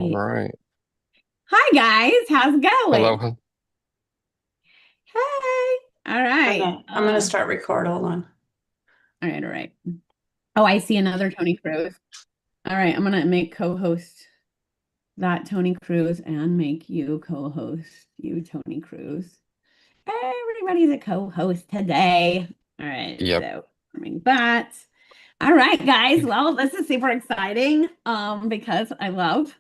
All right. Hi guys, how's it going? Hello. Hey. All right. I'm gonna start record. Hold on. All right. Oh, I see another Tony Cruz. All right, I'm gonna make co-host that Tony Cruz and make you co-host you, Tony Cruz. Everybody's a co-host today. All right, Yep. so forming that. All right, guys. Well, this is super exciting because I love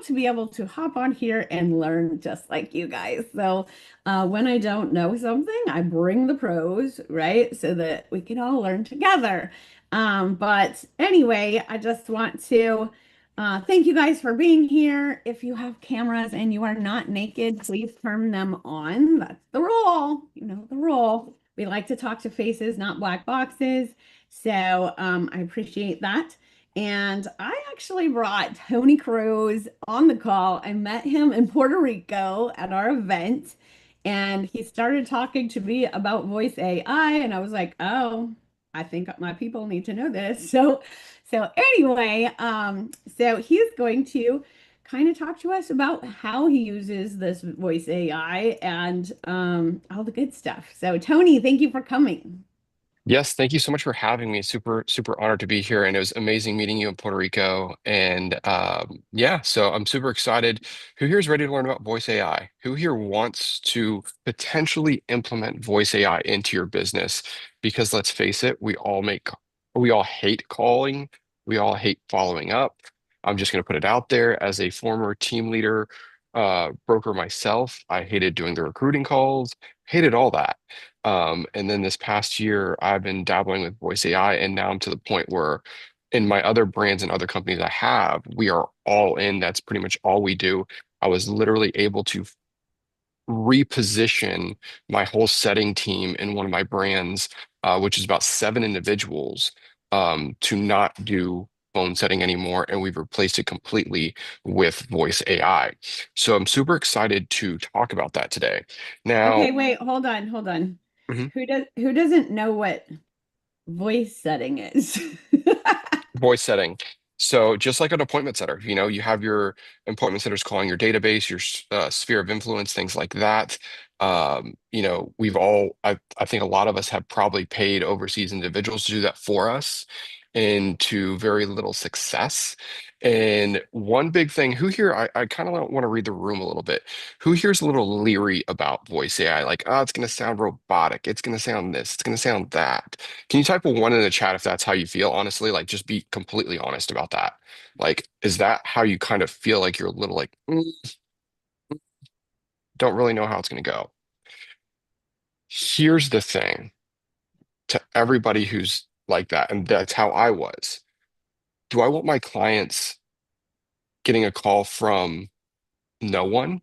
to be able to hop on here and learn just like you guys. So, when I don't know something, I bring the pros, right? So that we can all learn together. But anyway, I just want to thank you guys for being here. If you have cameras and you are not naked, please turn them on. That's the rule. You know the rule. We like to talk to faces, not black boxes. So I appreciate that. And I actually brought Tony Cruz on the call. I met him in Puerto Rico at our event, and he started talking to me about voice AI, and I was like, "Oh, I think my people need to know this." So anyway, so he's going to kind of talk to us about how he uses this voice AI and all the good stuff. So Tony, thank you for coming. Yes, thank you so much for having me. Super honored to be here. And it was amazing meeting you in Puerto Rico. And yeah, so I'm super excited. Who here is ready to learn about voice AI? Who here wants to potentially implement voice AI into your business? Because let's face it, we all hate calling, we all hate following up. I'm just going to put it out there as a former team leader, broker myself. I hated doing the recruiting calls, hated all that. And then this past year, I've been dabbling with voice AI, and now I'm to the point where in my other brands and other companies I have, we are all in. That's pretty much all we do. I was literally able to reposition my whole setting team in one of my brands, which is about 7 individuals, to not do phone setting anymore, and we've replaced it completely with voice AI. So I'm super excited to talk about that today. Now, Okay, wait, hold on. mhm. Who doesn't know what voice setting is? Voice setting. So just like an appointment setter, you have your appointment setters calling your database, your sphere of influence, things like that. I think a lot of us have probably paid overseas individuals to do that for us and to very little success. And one big thing, who here, I kind of want to read the room a little bit. Who here's a little leery about voice AI? Like, oh, it's going to sound robotic. It's going to sound this. It's going to sound that. Can you type a one in the chat if that's how you feel? Honestly, like just be completely honest about that. Like, is that how you kind of feel like you're a little like, don't really know how it's going to go? Here's the thing to everybody who's like that, and that's how I was. Do I want my clients getting a call from no one?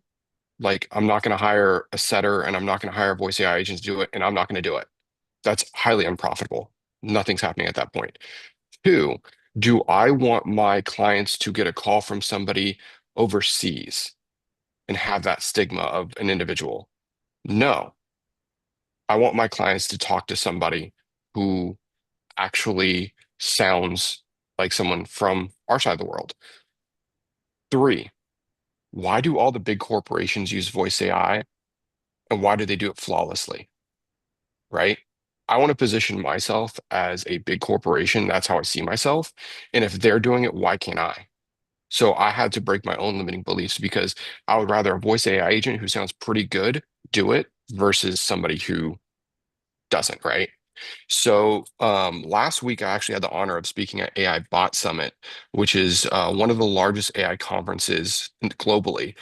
Like, I'm not going to hire a setter and I'm not going to hire a voice AI agent to do it, and I'm not going to do it. That's highly unprofitable. Nothing's happening at that point. Two, do I want my clients to get a call from somebody overseas and have that stigma of an individual? No, I want my clients to talk to somebody who actually sounds like someone from our side of the world. Three, why do all the big corporations use voice AI and why do they do it flawlessly? Right? I want to position myself as a big corporation. That's how I see myself. And if they're doing it, why can't I? So I had to break my own limiting beliefs because I would rather a voice AI agent who sounds pretty good do it versus somebody who doesn't, right? So last week, I actually had the honor of speaking at AI Bot Summit, which is one of the largest AI conferences globally.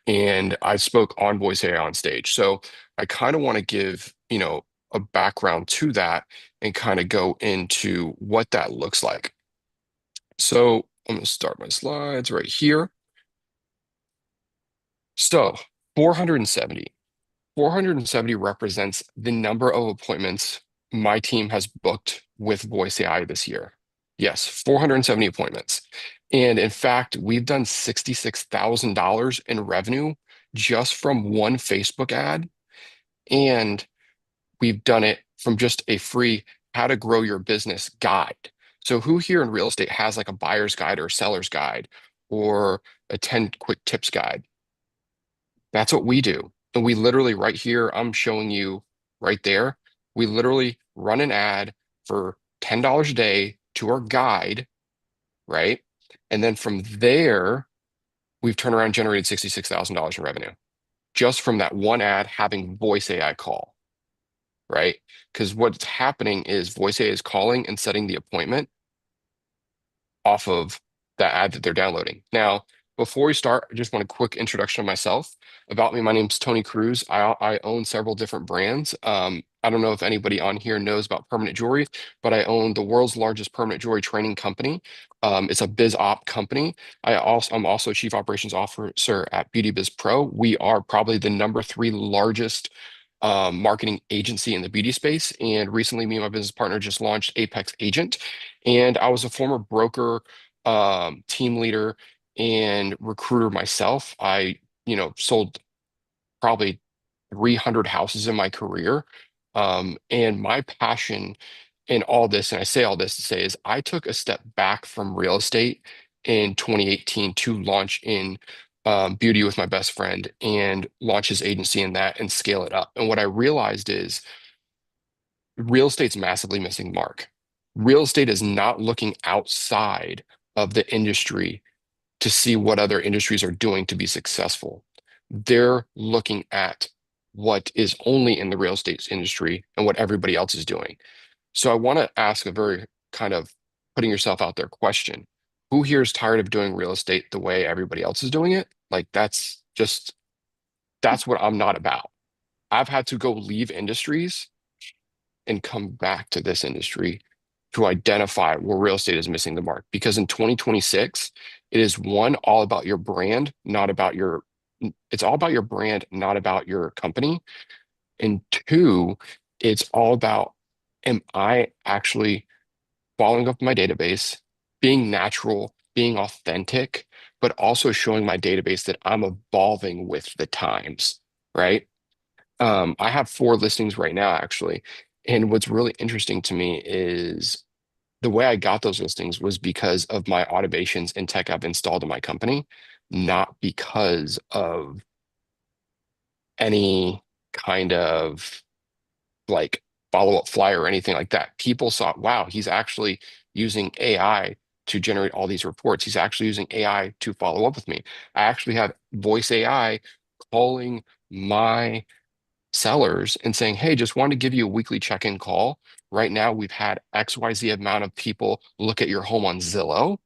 And I spoke on voice AI on stage. So I kind of want to give, a background to that and kind of go into what that looks like. So I'm going to start my slides right here. So 470. 470 represents the number of appointments my team has booked with Voice AI this year. Yes, 470 appointments. And in fact, we've done $66,000 in revenue just from one Facebook ad. And we've done it from just a free how to grow your business guide. So who here in real estate has like a buyer's guide or a seller's guide or a 10 quick tips guide. That's what we do. And we literally right here, I'm showing you right there, we literally run an ad for $10 a day to our guide, right? And then from there, we've turned around and generated $66,000 in revenue just from that one ad having voice AI call, right? Because what's happening is voice AI is calling and setting the appointment off of that ad that they're downloading. Now, before we start, I just want a quick introduction of myself. About me, my name's Tony Cruz. I own several different brands. I don't know if anybody on here knows about permanent jewelry, but I own the world's largest permanent jewelry training company. It's a biz op company. I'm also chief operations officer at Beauty Biz Pro. We are probably the number three largest marketing agency in the beauty space. And recently, me and my business partner just launched Apex Agent. And I was a former broker, team leader, and recruiter myself. Sold probably 300 houses in my career. And my passion in all this, and I say all this to say, is I took a step back from real estate in 2018 to launch in beauty with my best friend and launch his agency in that and scale it up. And what I realized is real estate's massively missing the mark. Real estate is not looking outside of the industry to see what other industries are doing to be successful. They're looking at what is only in the real estate industry and what everybody else is doing. So I want to ask a very kind of putting yourself out there question. Who here is tired of doing real estate the way everybody else is doing it? Like that's what I'm not about. I've had to go leave industries and come back to this industry to identify where real estate is missing the mark. Because in 2026, it is one, all about your brand, not about it's all about your brand, not about your company. And two, it's all about, am I actually following up my database, being natural, being authentic, but also showing my database that I'm evolving with the times, right? I have four listings right now, actually. And what's really interesting to me is the way I got those listings was because of my automations and tech I've installed in my company, not because of any kind of like follow-up flyer or anything like that. People saw, wow, he's actually using AI to generate all these reports. He's actually using AI to follow up with me. I actually have voice AI calling my sellers and saying, hey, just wanted to give you a weekly check-in call. Right now, we've had XYZ amount of people look at your home on Zillow,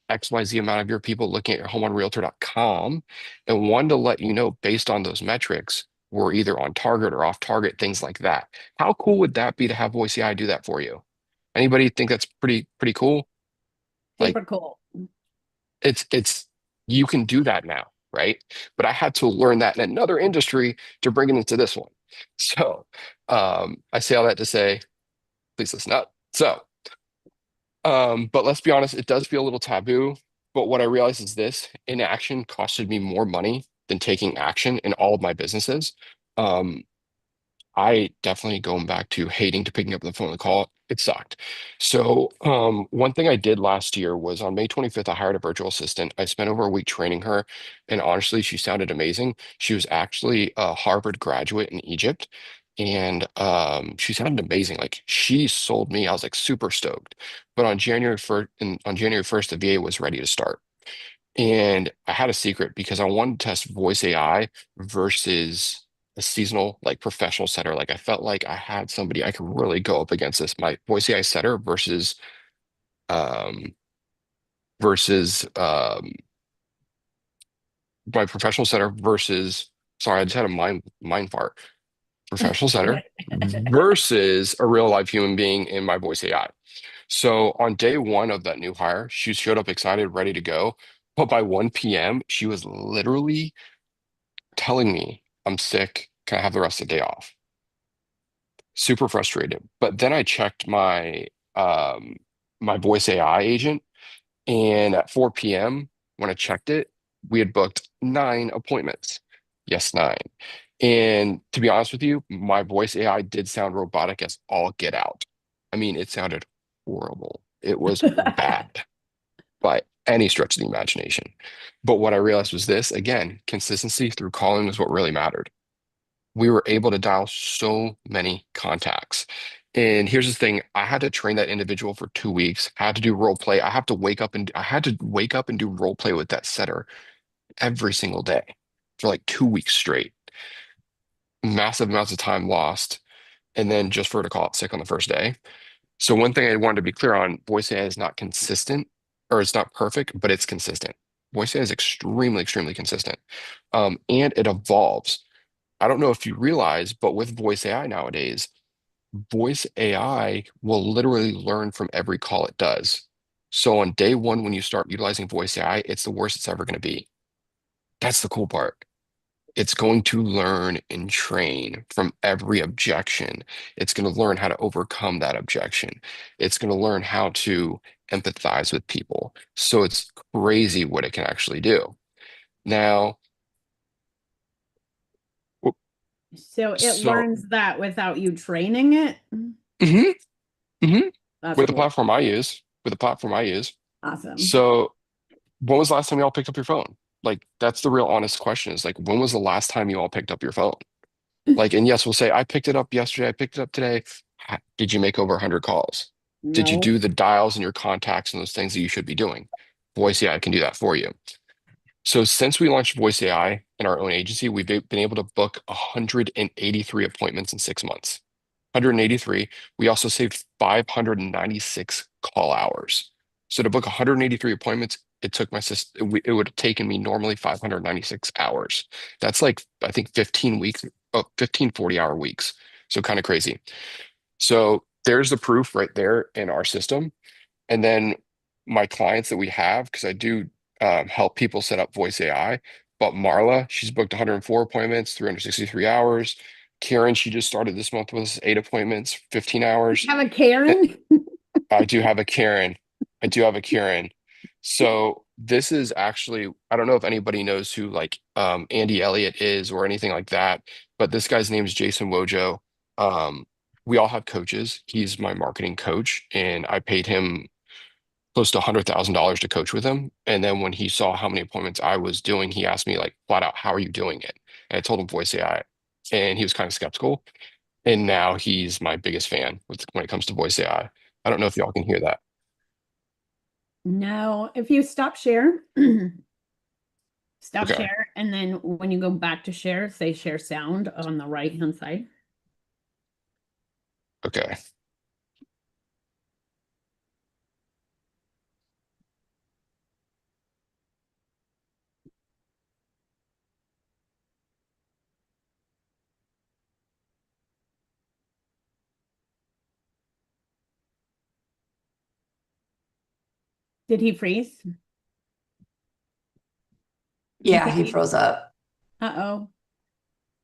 XYZ amount of your people looking at your home on realtor.com, and wanted to let you know based on those metrics, we're either on target or off target, things like that. How cool would that be to have Voice AI do that for you? Anybody think that's pretty cool? Like Super cool. it's you can do that now, right? But I had to learn that in another industry to bring it into this one. So I say all that to say, please listen up. So, but let's be honest, it does feel a little taboo. But what I realized is this: inaction costed me more money than taking action in all of my businesses. Um, I definitely going back to hating to picking up the phone and call. It sucked. So, one thing I did last year was on May 25th, I hired a virtual assistant. I spent over a week training her, and honestly, she sounded amazing. She was actually a Harvard graduate in Egypt, and she sounded amazing. Like she sold me. I was like super stoked. But on January 1st, the VA was ready to start. And I had a secret because I wanted to test voice AI versus a seasonal, like professional setter. Like I felt like I had somebody I could really go up against this. My voice AI setter um versus my professional setter versus sorry, I just had a mind fart. Professional setter versus a real life human being in my voice AI. So on day one of that new hire, she showed up excited, ready to go. But by 1 p.m., she was literally telling me, I'm sick. Can I have the rest of the day off? Super frustrated. But then I checked my voice AI agent, and at 4 p.m., when I checked it, we had booked 9 appointments. Yes, 9. And to be honest with you, my voice AI did sound robotic as all get out. I mean, it sounded horrible. It was bad. But any stretch of the imagination. But what I realized was this, again, consistency through calling was what really mattered. We were able to dial so many contacts. And here's the thing, I had to train that individual for 2 weeks, had to do role play. I had to wake up and do role play with that setter every single day for like 2 weeks straight. Massive amounts of time lost. And then just for her to call out sick on the first day. So one thing I wanted to be clear on, voice AI is not consistent, or it's not perfect, but it's consistent. Voice AI is extremely, extremely consistent. And it evolves. I don't know if you realize, but with voice AI nowadays, voice AI will literally learn from every call it does. So on day one, when you start utilizing voice AI, it's the worst it's ever going to be. That's the cool part. It's going to learn and train from every objection. It's going to learn how to overcome that objection. It's going to learn how to empathize with people. So it's crazy what it can actually do. Now, w- So it so learns that without you training it. mhm, mhm. That's With the cool. platform I use, with the platform I use. Awesome. So when was the last time you all picked up your phone? Like, that's the real honest question is like, when was the last time you all picked up your phone? Like, and yes, we'll say, I picked it up yesterday, I picked it up today. Did you make over 100 calls? Did you No. do the dials and your contacts and those things that you should be doing? Voice AI can do that for you. So since we launched Voice AI in our own agency, we've been able to book 183 appointments in 6 months. 183. We also saved 596 call hours. So to book 183 appointments, it took my system, it would have taken me normally 596 hours. That's like, I think 15 weeks, 15 40-hour weeks. So kind of crazy. So there's the proof right there in our system. And then my clients that we have, because I do help people set up voice AI, but Marla, she's booked 104 appointments, 363 hours. Karen, she just started this month with us, 8 appointments, 15 hours. Have a Karen? I do have a Karen. I do have a Karen. So this is actually, I don't know if anybody knows who like Andy Elliott is or anything like that, but this guy's name is Jason Wojo. Um, we all have coaches. He's my marketing coach, and I paid him close to $100,000 to coach with him. And then when he saw how many appointments I was doing, he asked me like flat out, "How are you doing it?" And I told him voice AI, and he was kind of skeptical. And now he's my biggest fan when it comes to voice AI. I don't know if y'all can hear that. No. If you stop share, stop Okay. share, and then when you go back to share, say share sound on the right hand side. Okay. Did he freeze? Yeah, Okay. he froze up. Uh-oh.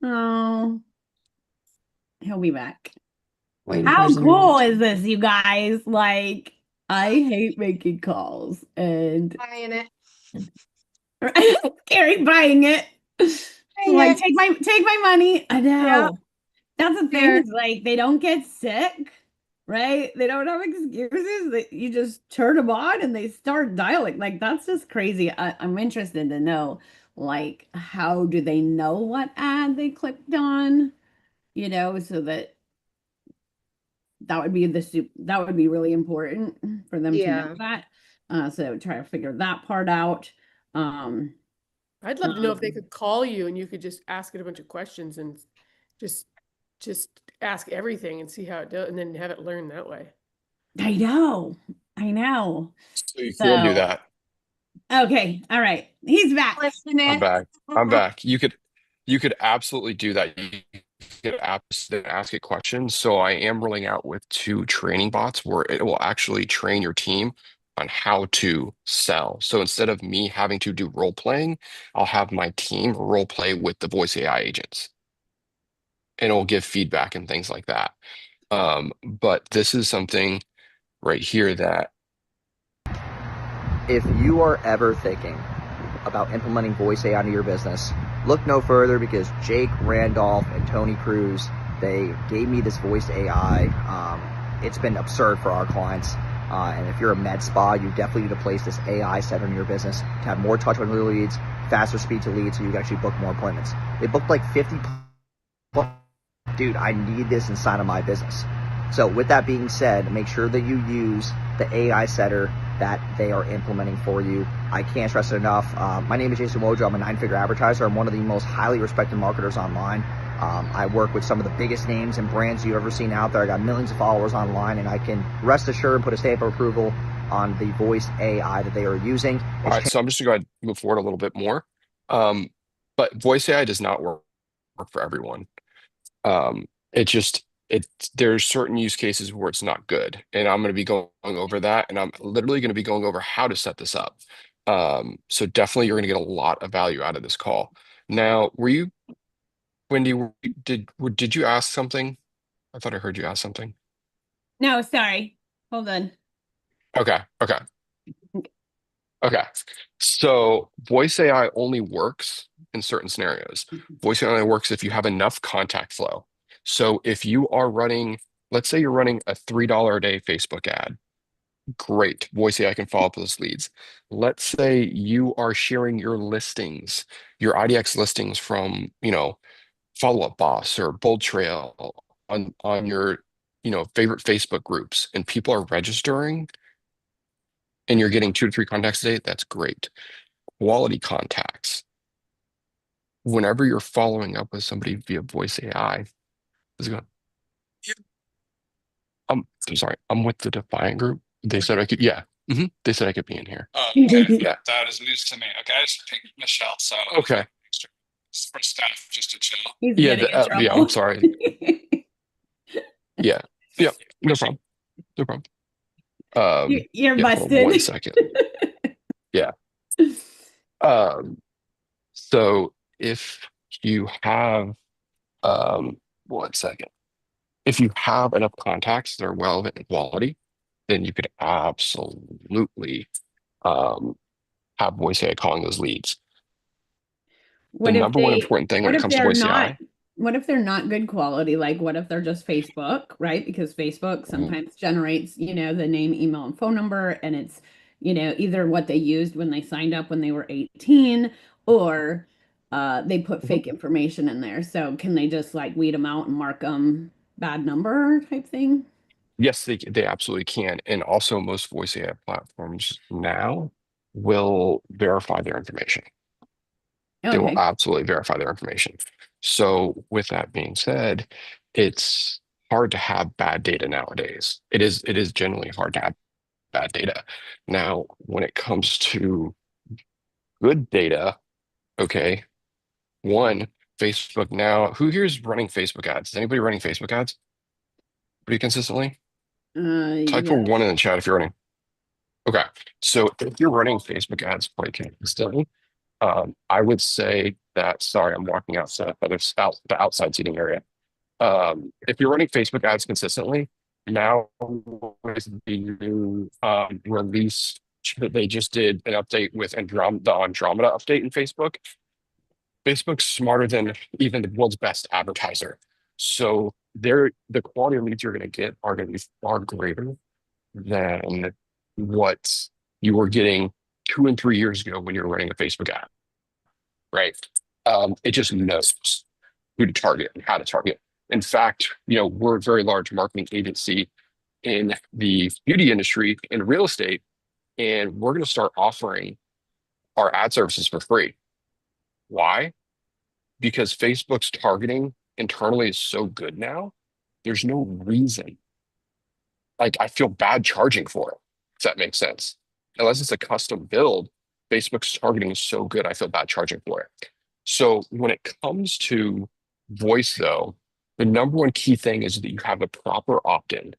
Oh, he'll be back. Waiting for How his cool internet. is this, you guys? Like, I hate making calls and Buying it. Carrie buying it. Like, it. take my money. I know. Yeah. That's the thing, There. is like they don't get sick, right? They don't have excuses. That you just turn them on and they start dialing. Like that's just crazy. I'm interested to know, like, how do they know what ad they clicked on? So that would be that would be really important for them to know Yeah. that. So try to figure that part out. Um, I'd love to know if they could call you and you could just ask it a bunch of questions and just just ask everything and see how it does and then have it learn that way. I know, I know. So you can do So that. okay, all right, he's back. Listen I'm it. back. I'm back. You could absolutely do that. You could absolutely ask it questions. So I am rolling out with 2 training bots where it will actually train your team on how to sell. So instead of me having to do role playing, I'll have my team role play with the voice AI agents, and it'll give feedback and things like that. But this is something right here that If you are ever thinking about implementing voice AI into your business, look no further because Jake Randolph and Tony Cruz, they gave me this voice AI. It's been absurd for our clients. And if you're a med spa, you definitely need to place this AI setter in your business to have more touch on your leads, faster speed to leads, so you can actually book more appointments. They booked like 50. Dude, I need this inside of my business. So with that being said, make sure that you use the AI setter that they are implementing for you. I can't stress it enough. My name is Jason Wojo. I'm a 9-figure advertiser. I'm one of the most highly respected marketers online. I work with some of the biggest names and brands you've ever seen out there. I got millions of followers online, and I can rest assured and put a stamp of approval on the voice AI that they are using. All right, so I'm just gonna go ahead and move forward a little bit more. But voice AI does not work for everyone. It just there's certain use cases where it's not good, and I'm going to be going over that, and I'm literally going to be going over how to set this up. So definitely you're going to get a lot of value out of this call. Now, Wendy, did you ask something? I thought I heard you ask something. No, sorry. Hold on. Okay. So voice AI only works in certain scenarios. Voice AI only works if you have enough contact flow. So if you are running, let's say you're running a $3 a day Facebook ad, great. Voice AI can follow up with those leads. Let's say you are sharing your listings, your IDX listings from, Follow Up Boss or Bold Trail on your, favorite Facebook groups, and people are registering and you're getting 2 to 3 contacts a day. That's great. Quality contacts. Whenever you're following up with somebody via voice AI, is it going, I'm sorry, I'm with the Defiant group. They said I could, yeah. They said I could be in here. Oh, okay. Yeah. That is news to me. Okay, I just picked Michelle, so Okay. for staff just to chill. He's Yeah, getting in trouble. yeah, I'm sorry. Yeah. No problem. No problem. You're Yeah, hold on busted. 1 second. Yeah. So if you have 1 second. If you have enough contacts that are relevant in quality, then you could absolutely have voice AI calling those leads. The number one important thing when it comes to voice AI. What if they're not good quality? Like, what if they're just Facebook, right? Because Facebook sometimes generates, the name, email, and phone number, and it's, either what they used when they signed up when they were 18, or they put fake information in there. So can they just like weed them out and mark them bad number type thing? Yes, they absolutely can. And also most voice AI platforms now will verify their information. They will Okay. absolutely verify their information. So with that being said, it's hard to have bad data nowadays. It is generally hard to have bad data. Now, when it comes to good data, okay, one, Facebook now, who here is running Facebook ads? Is anybody running Facebook ads pretty consistently? Type Yeah. a 1 in the chat if you're running. Okay, so if you're running Facebook ads quite consistently, I would say that, sorry, I'm walking outside, but it's the outside seating area. If you're running Facebook ads consistently, now with the new release that they just did an update with the Andromeda update in Facebook, Facebook's smarter than even the world's best advertiser. So the quality of leads you're going to get are going to be far greater than what you were getting 2 and 3 years ago when you were running a Facebook ad, right? It just knows who to target and how to target. In fact, we're a very large marketing agency in the beauty industry, in real estate, and we're going to start offering our ad services for free. Why? Because Facebook's targeting internally is so good now, there's no reason. Like, I feel bad charging for it, if that makes sense. Unless it's a custom build, Facebook's targeting is so good, I feel bad charging for it. So when it comes to voice, though, the number one key thing is that you have a proper opt-in.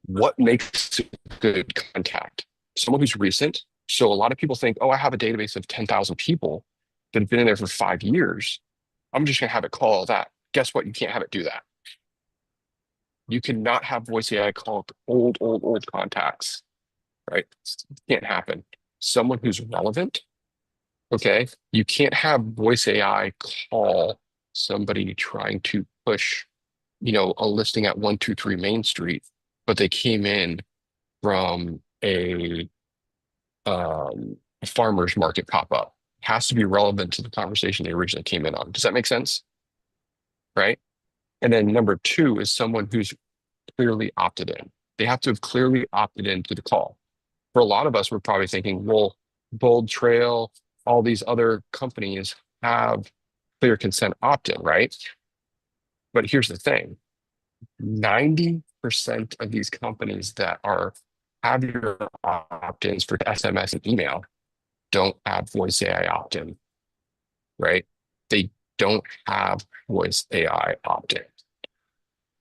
What makes a good contact? Someone who's recent. So a lot of people think, oh, I have a database of 10,000 people that have been in there for 5 years. I'm just going to have it call all that. Guess what? You can't have it do that. You cannot have voice AI call old contacts, right? It can't happen. Someone who's relevant, okay? You can't have voice AI call somebody trying to push, a listing at 123 Main Street, but they came in from, a farmer's market pop up. It has to be relevant to the conversation they originally came in on. Does that make sense? Right? And then number two is someone who's clearly opted in. They have to have clearly opted into the call. For a lot of us, we're probably thinking, well, Bold Trail, all these other companies have clear consent opt-in, right? But here's the thing. 90% of these companies that have your opt-ins for SMS and email don't have voice AI opt-in, right? They don't have voice AI opt-in.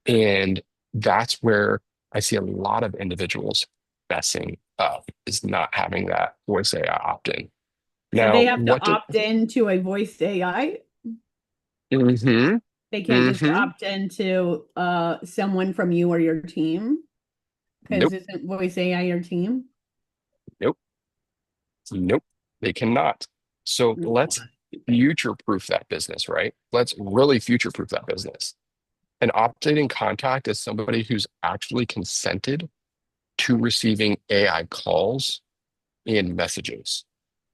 And that's where I see a lot of individuals messing up, is not having that voice AI opt-in. So Now, they have to opt into a voice AI. Mm-hmm. They can't just opt into someone from you or your team, because Nope. isn't voice AI your team? Nope. They cannot. So let's future-proof that business, right? Let's really future-proof that business. An opted-in contact is somebody who's actually consented to receiving AI calls and messages.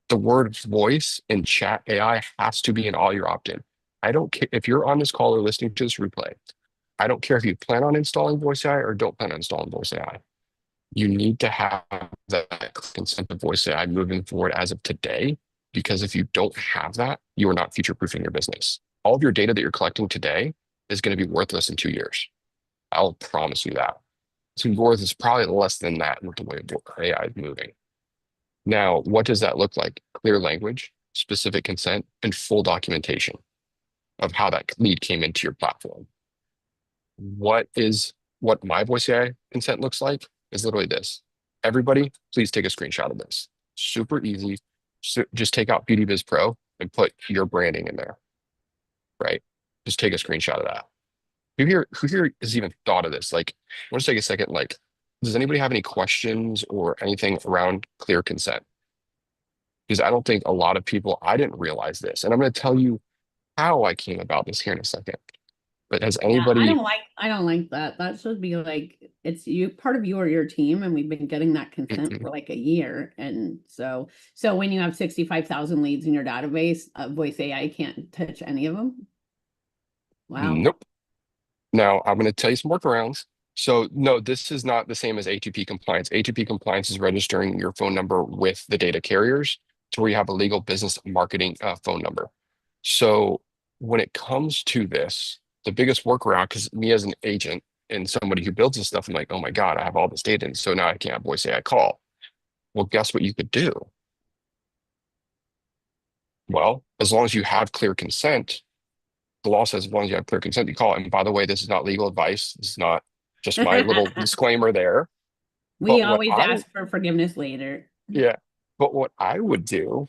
The word voice in chat AI has to be in all your opt-in. I don't care if you're on this call or listening to this replay. I don't care if you plan on installing voice AI or don't plan on installing voice AI. You need to have that consent of voice AI moving forward as of today, because if you don't have that, you are not future-proofing your business. All of your data that you're collecting today is going to be worthless in 2 years. I'll promise you that. So worth is probably less than that with the way AI is moving. Now, what does that look like? Clear language, specific consent, and full documentation of how that lead came into your platform. What my voice AI consent looks like is literally this. Everybody, please take a screenshot of this. Super easy. So just take out BeautyBiz Pro and put your branding in there, right? Just take a screenshot of that. Who here has even thought of this? Like, I want to take a second. Like, does anybody have any questions or anything around clear consent? Because I don't think a lot of people, I didn't realize this. And I'm going to tell you how I came about this here in a second. But has anybody? I don't like that. That should be like, it's you, part of you or your team, and we've been getting that consent for like a year. And so when you have 65,000 leads in your database, voice AI can't touch any of them. Wow. Nope. Now I'm going to tell you some workarounds. So no, this is not the same as A2P compliance. A2P compliance is registering your phone number with the data carriers to where you have a legal business marketing phone number. So when it comes to this, the biggest workaround, because me as an agent and somebody who builds this stuff, I'm like, oh my God, I have all this data. And so now I can't have voice AI call. Well, guess what you could do? Well, as long as you have clear consent, the law says as long as you have clear consent, you call it. And by the way, this is not legal advice. This is not just my little disclaimer there. We always ask for forgiveness later. Yeah. But what I would do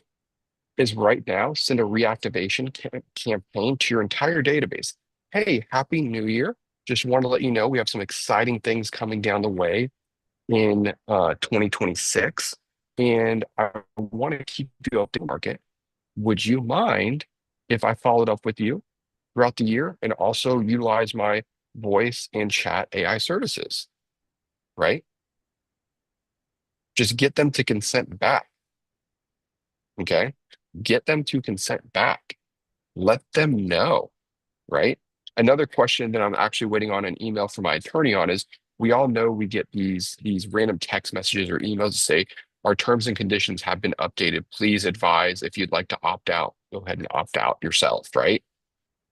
is right now send a reactivation campaign to your entire database. Hey, Happy New Year. Just want to let you know we have some exciting things coming down the way in 2026. And I want to keep you up to market. Would you mind if I followed up with you throughout the year and also utilize my voice and chat AI services? Right? Just get them to consent back. Okay? Get them to consent back. Let them know, right? Another question that I'm actually waiting on an email from my attorney on is, we all know we get these random text messages or emails to say, our terms and conditions have been updated. Please advise if you'd like to opt out, go ahead and opt out yourself, right?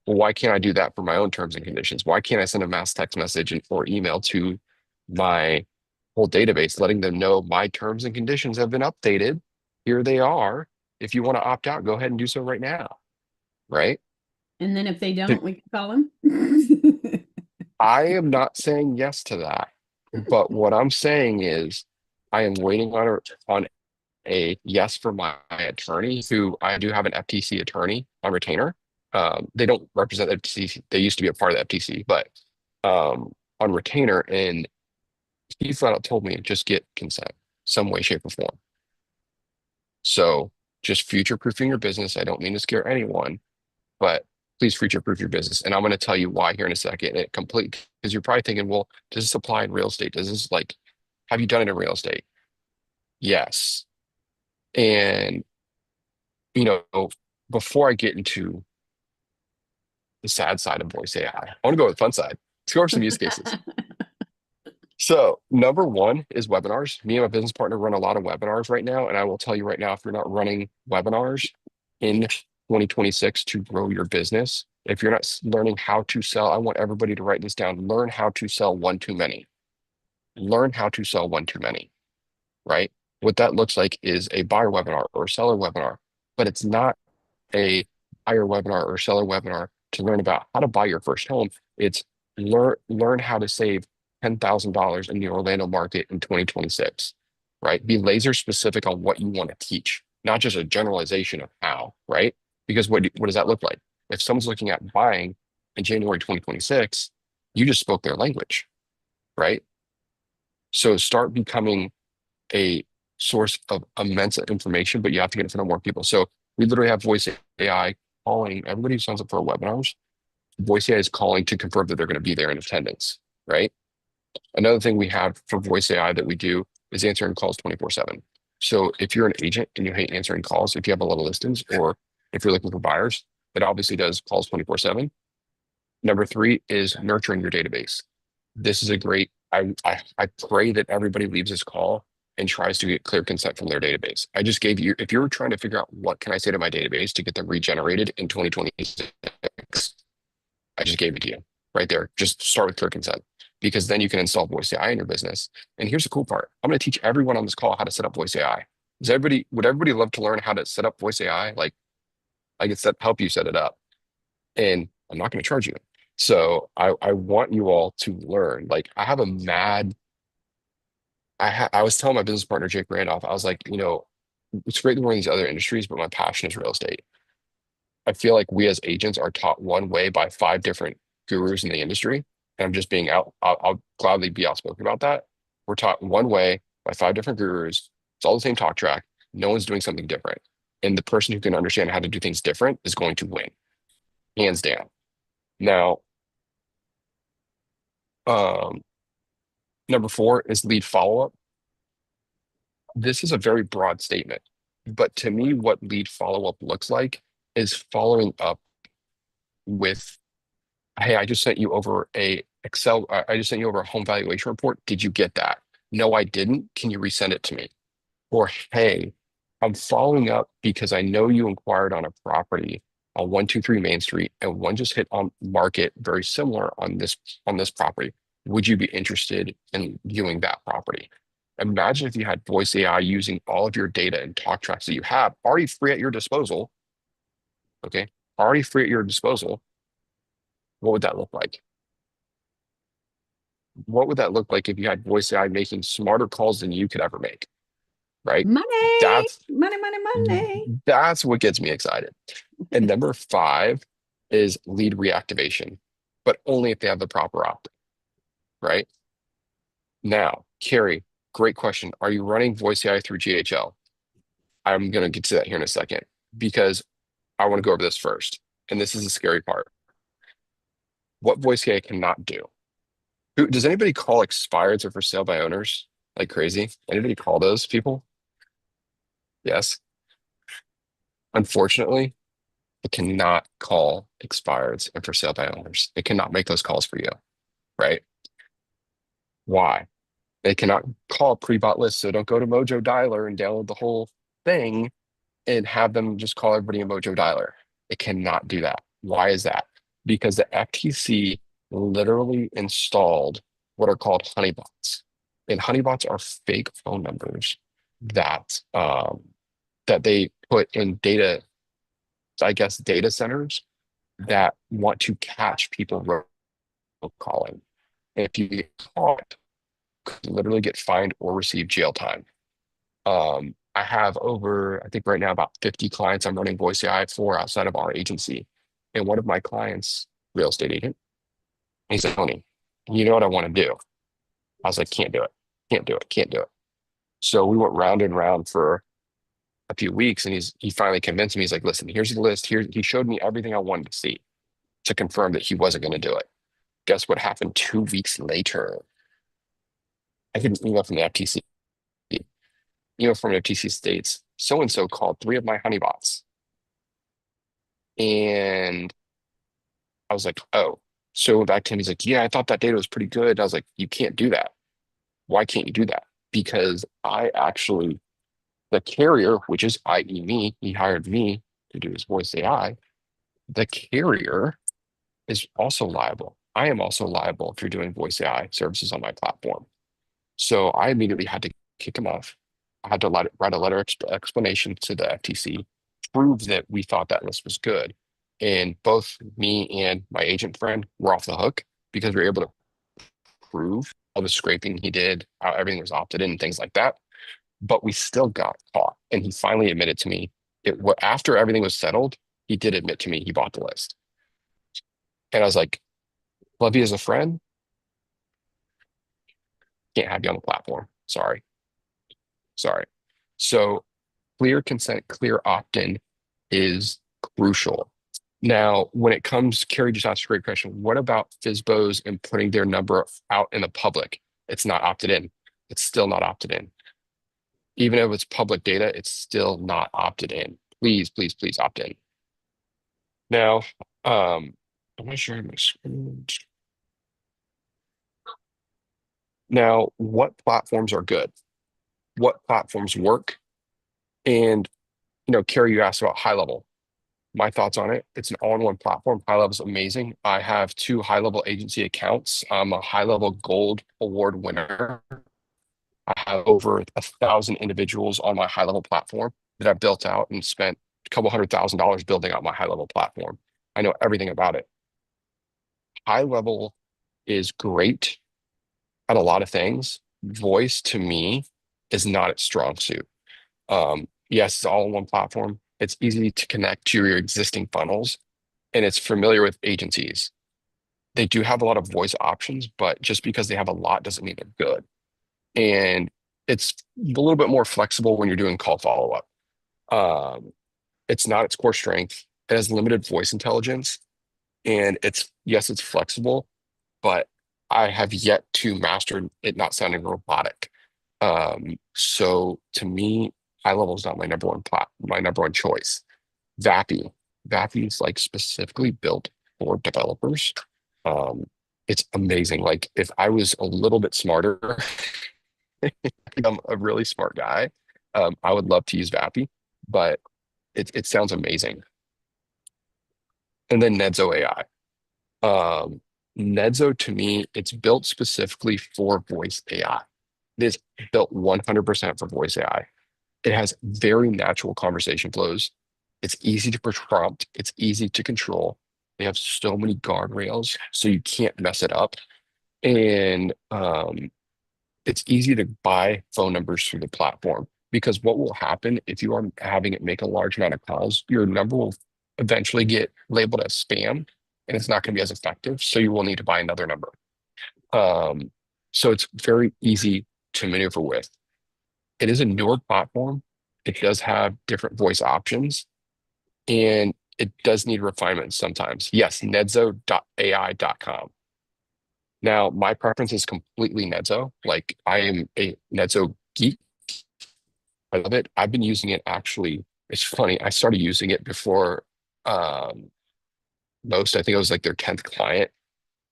Well, why can't I do that for my own terms and conditions? Why can't I send a mass text message or email to my whole database, letting them know my terms and conditions have been updated? Here they are. If you want to opt out, go ahead and do so right now, right? And then if they don't, we can call them. I am not saying yes to that, but what I'm saying is I am waiting on a yes from my attorney, who I do have an FTC attorney on retainer. They don't represent the FTC. They used to be a part of the FTC, but on retainer, and he flat out told me just get consent, some way, shape, or form. So just future-proofing your business. I don't mean to scare anyone, but please future-proof your business. And I'm going to tell you why here in a second. It complete, because you're probably thinking, well, does this apply in real estate? Does this have you done it in real estate? Yes. And, you know, before I get into the sad side of voice AI, I want to go with the fun side. Let's go over some use cases. So, number one is webinars. Me and my business partner run a lot of webinars right now. And I will tell you right now, if you're not running webinars in 2026 to grow your business, if you're not learning how to sell, I want everybody to write this down. Learn how to sell one too many. Learn how to sell one too many, right? What that looks like is a buyer webinar or a seller webinar, but it's not a buyer webinar or seller webinar to learn about how to buy your first home. It's learn how to save $10,000 in the Orlando market in 2026, right? Be laser specific on what you want to teach, not just a generalization of how, right? Because what does that look like? If someone's looking at buying in January 2026, you just spoke their language, right? So start becoming a source of immense information, but you have to get in front of more people. So we literally have voice AI calling everybody who signs up for our webinars. Voice AI is calling to confirm that they're going to be there in attendance, right? Another thing we have for voice AI that we do is answering calls 24/7. So if you're an agent and you hate answering calls, if you have a lot of listings or if you're looking for buyers, it obviously does calls 24/7. Number three is nurturing your database. This is a great, I pray that everybody leaves this call and tries to get clear consent from their database. I just gave you, if you're trying to figure out what can I say to my database to get them regenerated in 2026, I just gave it to you right there. Just start with clear consent because then you can install voice AI in your business. And here's the cool part. I'm going to teach everyone on this call how to set up voice AI. Would everybody love to learn how to set up voice AI? Like I could help you set it up and I'm not going to charge you. So I want you all to learn. Like I have a mad, I was telling my business partner, Jake Randolph, I was like, it's great that we're in these other industries, but my passion is real estate. I feel like we as agents are taught one way by five different gurus in the industry. And I'm just being I'll gladly be outspoken about that. We're taught one way by five different gurus. It's all the same talk track. No one's doing something different. And the person who can understand how to do things different is going to win, hands down. Now, number four is lead follow-up. This is a very broad statement, but to me, what lead follow-up looks like is following up with, hey, I just sent you over I just sent you over a home valuation report. Did you get that? No, I didn't. Can you resend it to me? Or, hey, I'm following up because I know you inquired on a property on 123 Main Street and one just hit on market very similar on this property. Would you be interested in viewing that property? Imagine if you had voice AI using all of your data and talk tracks that you have already free at your disposal. Okay, already free at your disposal. What would that look like? What would that look like if you had voice AI making smarter calls than you could ever make? Right? Money, That's money, money, money. that's what gets me excited. And number five is lead reactivation, but only if they have the proper opt, right? Now, Carrie, great question. Are you running voice AI through GHL? I'm going to get to that here in a second because I want to go over this first. And this is the scary part. What voice AI cannot do. Does anybody call expireds or for sale by owners like crazy? Anybody call those people? Yes. Unfortunately, it cannot call expireds and for sale by owners. It cannot make those calls for you, right? Why? It cannot call pre-bought lists. So don't go to Mojo Dialer and download the whole thing and have them just call everybody a Mojo Dialer. It cannot do that. Why is that? Because the FTC literally installed what are called honeybots. And honeybots are fake phone numbers that that they put in data, I guess, data centers that want to catch people calling. If you get caught, could literally get fined or receive jail time. I have over, I think right now about 50 clients I'm running voice AI for outside of our agency. And one of my clients, real estate agent, he said, Tony, you know what I want to do? I was like, can't do it, can't do it, can't do it. So we went round and round for a few weeks and he finally convinced me. He's like, listen, here's the list. Here, he showed me everything I wanted to see to confirm that he wasn't going to do it. Guess what happened 2 weeks later? I get an email from the FTC. email from an FTC states, so and so called 3 of my honeybots. And I was like, oh. So I went back to him. He's like, yeah, I thought that data was pretty good. I was like, you can't do that. Why can't you do that? Because I actually, the carrier, which is i.e. me, he hired me to do his voice AI. The carrier is also liable. I am also liable if you're doing voice AI services on my platform. So I immediately had to kick him off. I had to write a letter explanation to the FTC, prove that we thought that list was good. And both me and my agent friend were off the hook because we were able to prove all the scraping he did, how everything was opted in and things like that. But we still got caught. And he finally admitted to me after everything was settled, he did admit to me he bought the list. And I was like, love you as a friend. Can't have you on the platform. Sorry. Sorry. So clear consent, clear opt-in is crucial. Now, when it comes, Carrie just asked a great question. What about FSBOs and putting their number out in the public? It's not opted in. It's still not opted in. Even if it's public data, it's still not opted in. Please, please, please opt in. Now, am I sharing my screen? Now, what platforms are good? What platforms work? And, Carrie, you asked about high level. My thoughts on it. It's an all-in-one platform. High level is amazing. I have 2 high-level agency accounts. I'm a high-level gold award winner. I have over 1,000 individuals on my high-level platform that I've built out and spent a couple $100,000 building out my high-level platform. I know everything about it. High level is great at a lot of things. Voice to me is not its strong suit. Yes, it's all in one platform. It's easy to connect to your existing funnels and it's familiar with agencies. They do have a lot of voice options, but just because they have a lot doesn't mean they're good. And it's a little bit more flexible when you're doing call follow-up. It's not its core strength. It has limited voice intelligence and it's flexible, but I have yet to master it not sounding robotic. So to me, high level is not my my number one choice. Vappy. Vappy is like specifically built for developers. Um, it's amazing. Like if I was a little bit smarter, I'm a really smart guy. I would love to use Vappy, but it sounds amazing. And then Nedzo AI. Nedzo to me, it's built specifically for voice AI. It is built 100% for voice AI. It has very natural conversation flows. It's easy to prompt. It's easy to control. They have so many guardrails, so you can't mess it up. And it's easy to buy phone numbers through the platform because what will happen if you are having it make a large amount of calls, your number will eventually get labeled as spam and it's not going to be as effective. So you will need to buy another number. So it's very easy to maneuver with. It is a newer platform. It does have different voice options and it does need refinement sometimes. Yes, nedzo.ai.com. Now, my preference is completely Nedzo. Like I am a Nedzo geek. I love it. I've been using it actually. It's funny. I started using it before most. I think it was like their 10th client.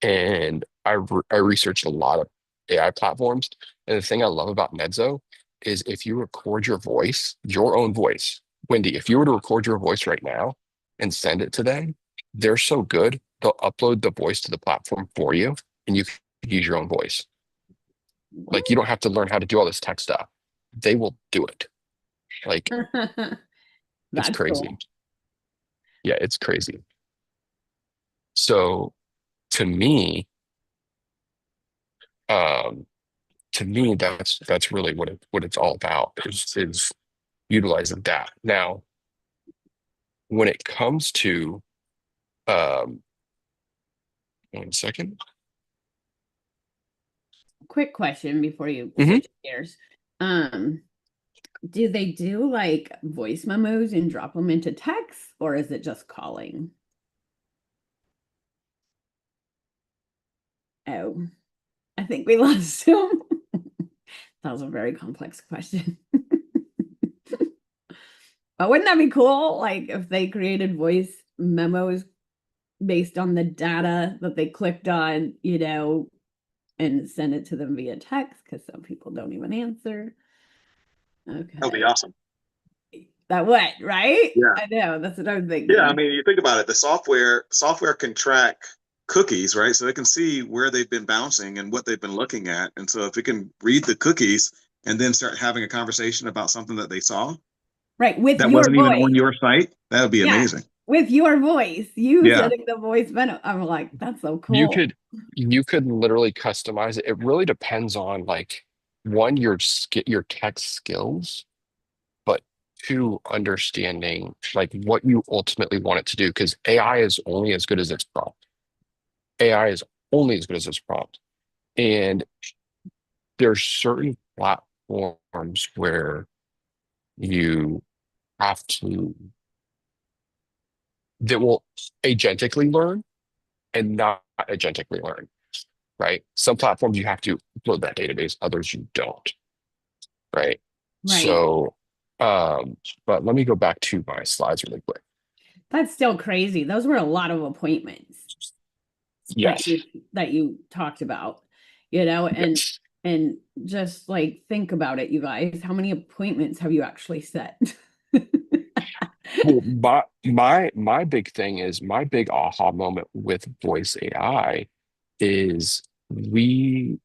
And I researched a lot of AI platforms. And the thing I love about Nedzo is if you record your voice, your own voice, Wendy, if you were to record your voice right now and send it to them, they're so good, they'll upload the voice to the platform for you and you can use your own voice. Like you don't have to learn how to do all this tech stuff. They will do it. Like it's That's crazy. cool. Yeah, it's crazy. So to me, um, that's really what it's all about is utilizing that. Now, when it comes to um, one second. Quick question before you Mhm. switch gears. Do they do like voice memos and drop them into text, or is it just calling? Oh, I think we lost him. That was a very complex question. But wouldn't that be cool? Like if they created voice memos based on the data that they clicked on, and send it to them via text, because some people don't even answer. That'll be Okay. awesome. That would, right? Yeah. I know. That's what I'm thinking. Yeah, I mean, you think about it, the software can track cookies, right? So they can see where they've been bouncing and what they've been looking at. And so if it can read the cookies and then start having a conversation about something that they saw Right. With that your wasn't even on voice. your site, that would be Yeah. amazing. With your voice. You Yeah. sending the voice memo. I'm like, that's so cool. You could literally customize it. It really depends on like one, your tech skills, but two, understanding like what you ultimately want it to do. Because AI is only as good as its prompt. AI is only as good as its prompt. And there's certain platforms where you have to that will agentically learn and not agentically learn, right? Some platforms you have to upload that database, others you don't, right? Right. So, but let me go back to my slides really quick. That's still crazy. Those were a lot of appointments Yes. that you talked about, and Yes. and just like think about it, you guys. How many appointments have you actually set? Well, my big thing is my big aha moment with voice AI is we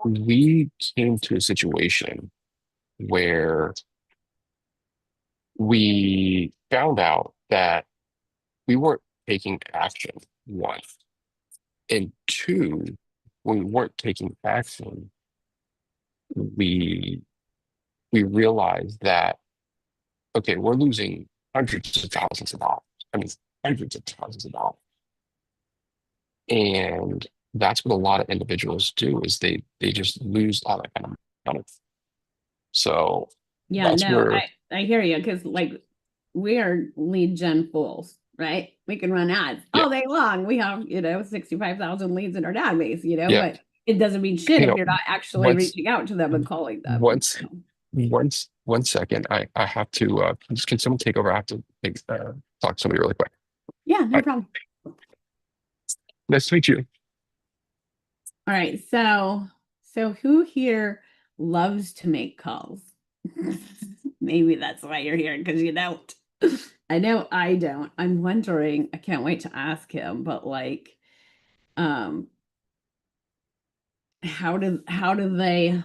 came to a situation where we found out that we weren't taking action, one. And two, when we weren't taking action, we we realized that, okay, we're losing hundreds of thousands of dollars. I mean, hundreds of thousands of dollars. And that's what a lot of individuals do is they just lose all that kind of money. So Yeah, that's no, where I hear you, because like we are lead gen fools, right? We can run ads yeah, all day long. We have, 65,000 leads in our database, yeah. but it doesn't mean shit You if know, you're not actually once reaching out to them and calling them. once one second, I have to can someone take over? I have to talk to somebody really quick. Yeah, All no right, problem. nice to meet you. All right, so who here loves to make calls? Maybe that's why you're here, because you don't. I know I don't. I'm wondering, I can't wait to ask him, but like, um, how do they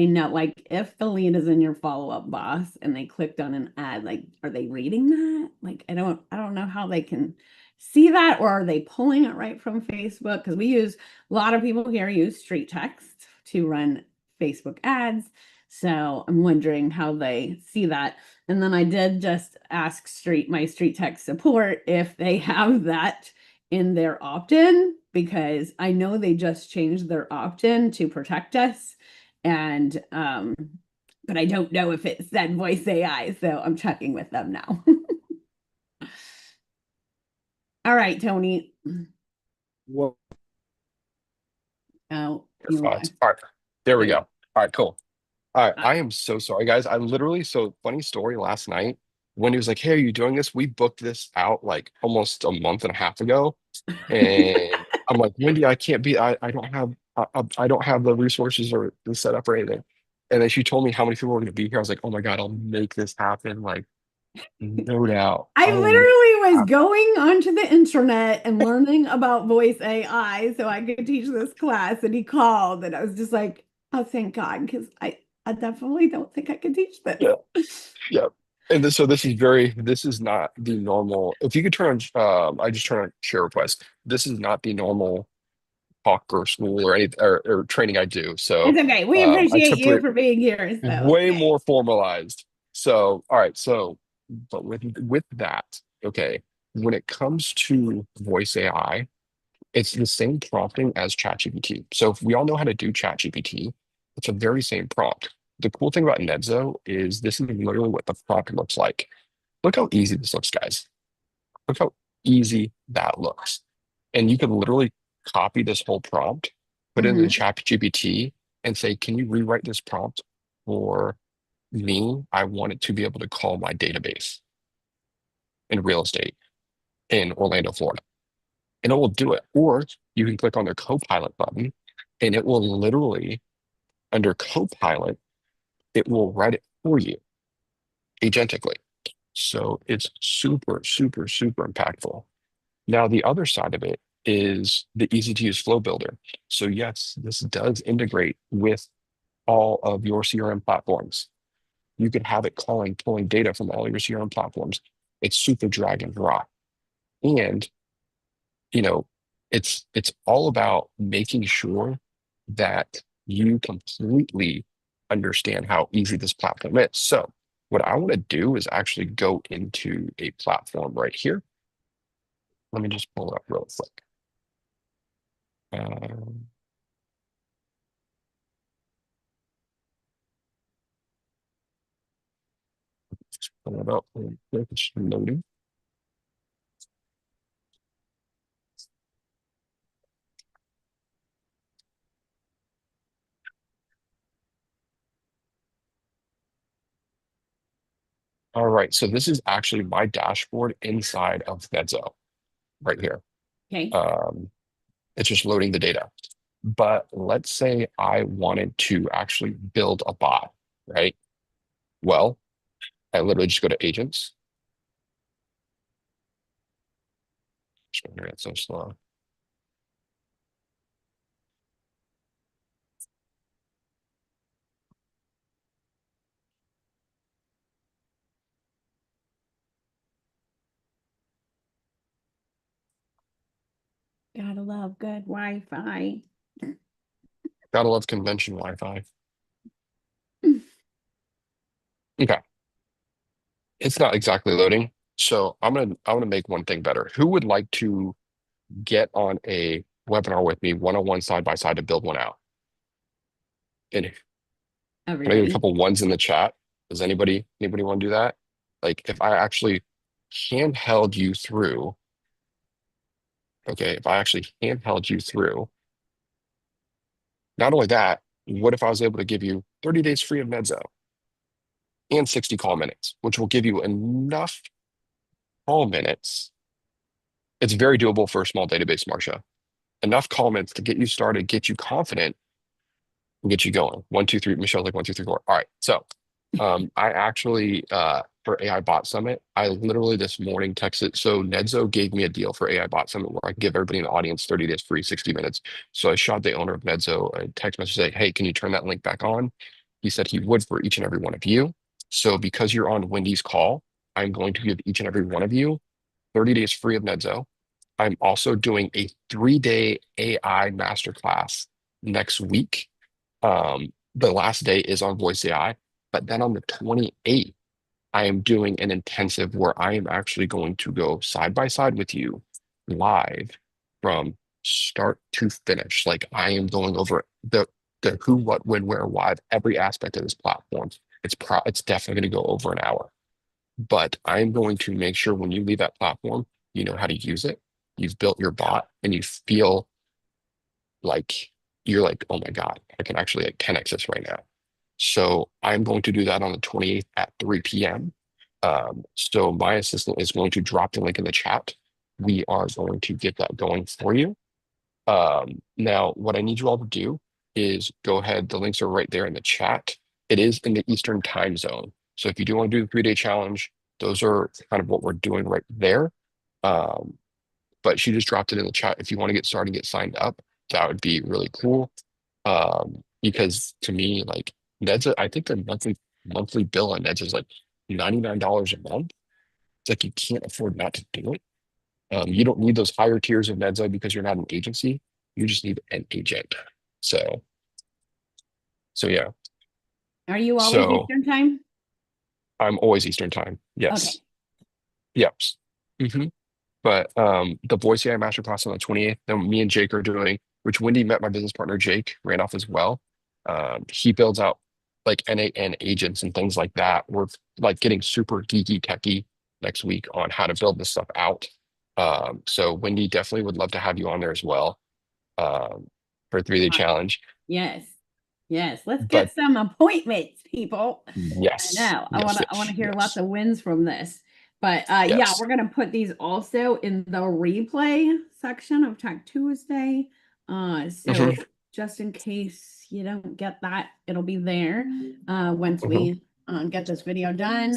know, like, if the lead is in your follow-up boss and they clicked on an ad, like, are they reading that? Like, I don't know how they can see that, or are they pulling it right from Facebook? Because a lot of people here use street text to run Facebook ads. So I'm wondering how they see that. And then I did just ask my street text support if they have that in their opt-in, because I know they just changed their opt-in to protect us. And but I don't know if it said voice AI, so I'm checking with them now. All right, Tony. Well, Oh, Your you thoughts. lost. All right, there we There you go. All right, cool. All right, go. I am so sorry, guys. I literally, so funny story last night when he was like, "Hey, are you doing this?" We booked this out like almost a month and a half ago, and I'm like, "Wendy, I can't be. I don't have. I don't have the resources or the setup or anything." And then she told me how many people were going to be here. I was like, "Oh my God, I'll make this happen." Like, no doubt. I I will. literally was going onto the internet and learning about voice AI so I could teach this class, and he called, and I was just like, oh, thank God, because I definitely don't think I could teach this. Yeah, yeah. And so this is not the normal. If you could turn on, I just turn on share request. This is not the normal talk or school or any or training I do. So It's okay. We I appreciate you typically for being here. So way more formalized. So all right. So but with that, okay, when it comes to voice AI, it's the same prompting as ChatGPT. So if we all know how to do ChatGPT, it's a very same prompt. The cool thing about Nedzo is this is literally what the prompt looks like. Look how easy this looks, guys. Look how easy that looks. And you can literally copy this whole prompt, put it into Mhm. ChatGPT, and say, can you rewrite this prompt for me, I wanted to be able to call my database in real estate in Orlando, Florida, and it will do it. Or you can click on their Copilot button, and it will literally, under Copilot, it will write it for you agentically. So it's super, super, super impactful. Now, the other side of it is the easy to use flow builder. So yes, this does integrate with all of your CRM platforms. You could have it pulling data from all your CRM platforms. It's super drag and drop. And, you know, it's all about making sure that you completely understand how easy this platform is. So what I want to do is actually go into a platform right here. Let me just pull it up real quick. Just pull it up real quick. It's loading. All right, so this is actually my dashboard inside of Nedzo right here. Okay. It's just loading the data. But let's say I wanted to actually build a bot, right? Well, I literally just go to agents. It's so slow. Gotta love good Wi-Fi. Gotta love convention Wi-Fi. Okay. It's not exactly loading. So I'm gonna make one thing better. Who would like to get on a webinar with me, one-on-one side by side to build one out? And can I get a Everybody. couple ones in the chat? Does anybody want to do that? Like if I actually handheld you through, okay, if I actually handheld you through, not only that, what if I was able to give you 30 days free of Nedzo and 60 call minutes, which will give you enough call minutes. It's very doable for a small database, Marcia. Enough call minutes to get you started, get you confident, and get you going. 1, 2, 3. Michelle's like 1, 2, 3, 4. All right. So I actually for AI Bot Summit, I literally this morning texted. So Nedzo gave me a deal for AI Bot Summit where I give everybody in the audience 30 days free, 60 minutes. So I shot the owner of Nedzo a text message saying, hey, can you turn that link back on? He said he would for each and every one of you. So because you're on Wendy's call, I'm going to give each and every one of you 30 days free of Nedzo. I'm also doing a 3-day AI masterclass next week. The last day is on Voice AI, but then on the 28th, I am doing an intensive where I am actually going to go side by side with you live from start to finish. Like I am going over the who, what, when, where, why, every aspect of this platform. It's definitely going to go over an hour. But I'm going to make sure when you leave that platform, you know how to use it. You've built your bot and you feel like you're like, oh my God, I can actually like 10x this right now. So I'm going to do that on the 28th at 3 p.m. So my assistant is going to drop the link in the chat. We are going to get that going for you. Now, what I need you all to do is go ahead. The links are right there in the chat. It is in the Eastern time zone. So if you do want to do the 3-day challenge, those are kind of what we're doing right there. But she just dropped it in the chat. If you want to get started, get signed up, that would be really cool. Because to me, like Ned's, I think the monthly bill on Ned's is like $99 a month. It's like you can't afford not to do it. You don't need those higher tiers of Nedza because you're not an agency. You just need an agent. So yeah. Are you always So Eastern time? I'm always Eastern time. Yes. Okay. Yep. But the Voice AI Masterclass on the 28th, then me and Jake are doing, which Wendy met my business partner, Jake, ran off as well. He builds out like N8N agents and things like that. We're like getting super geeky techie next week on how to build this stuff out. So Wendy definitely would love to have you on there as well for a 3-day challenge. Yes. Yes, let's But get some appointments, people. yes, I know. yes, I want to hear lots yes, of wins from this. But yeah, yes. we're gonna put these also in the replay section of Tech Tuesday. So Mhm, just in case you don't get that, it'll be there once mhm. we get this video done.